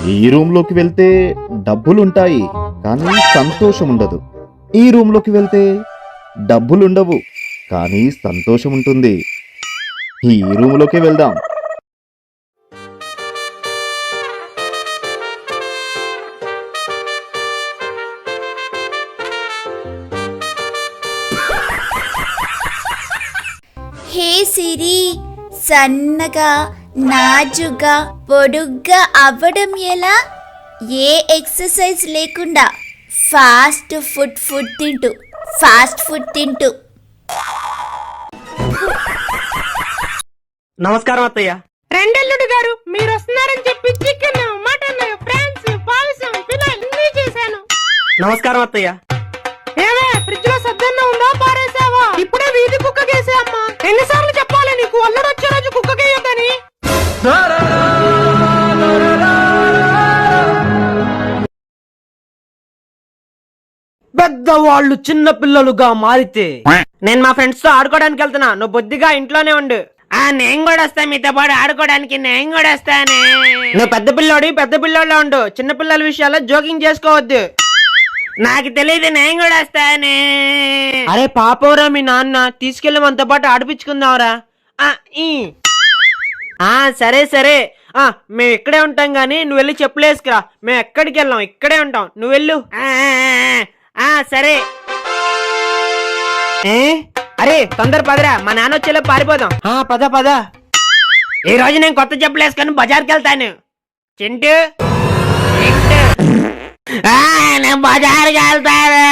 ఈ రూమ్లోకి వెళ్తే డబ్బులుంటాయి కానీ సంతోషం ఉండదు. ఈ రూమ్లోకి వెళ్తే డబ్బులుండవు కానీ సంతోషం ఉంటుంది. ఈ రూమ్లోకి వెళ్దాం. హే సిరి, సన్నగా నాజుగా పొడుగ్గా అవ్వడం ఎలా? ఏ ఎక్సర్సైజ్ లేకుండా ఫాస్ట్ ఫుడ్ తింటూ. నమస్కారం అత్తయ్య. రెండెల్లుడు గారు, మీరు వస్తున్నారని చెప్పి చికెన్, మటన్, ఫ్రాన్స్, పాయసం, పిల్లలు అన్నీ చేశాను. నమస్కారం అత్తయ్య. ఏమే, ఫ్రిడ్జ్ లో సద్దన్న ఉందా, పారేసావా? ఇప్పుడే వీధి కుక్కకేసే అమ్మా. ఎన్నిసార్లు చెప్పాలి నీకు అల్లుడు వచ్చే రోజు కుక్కకేయొద్దని? పెద్దవాళ్ళు చిన్న పిల్లలుగా మారితే నేను మా ఫ్రెండ్స్ తో ఆడుకోవడానికి వెళ్తున్నా, నువ్వు బొద్దిగా ఇంట్లోనే ఉండు. నేను కూడా వస్తా మీతో పాటు ఆడుకోవడానికి. నేను కూడా వస్తానే. నువ్వు పెద్ద పిల్లోడిలో ఉండు. చిన్న పిల్లల విషయాల్లో జోకింగ్ చేసుకోవద్దు. నాకు తెలియదు, నేను కూడా వస్తానే. అరే పాపంరా, మీ నాన్న తీసుకెళ్లి మనతో పాటు ఆడిపించుకుందాంరా. సరే మేము ఇక్కడే ఉంటాం గానీ నువ్వు వెళ్ళి చెప్పులేసుకురా. మేము ఎక్కడికి వెళ్ళాం, ఇక్కడే ఉంటాం, నువ్వు వెళ్ళు. సరే. అరే తొందర పదరా, మా నాన్న వచ్చేలో పారిపోదాం. పద. ఈ రోజు నేను కొత్త చెప్పులు వేసుకొని బజార్కి వెళ్తాను. చింటూ, నేను బజార్కి వెళ్తాను.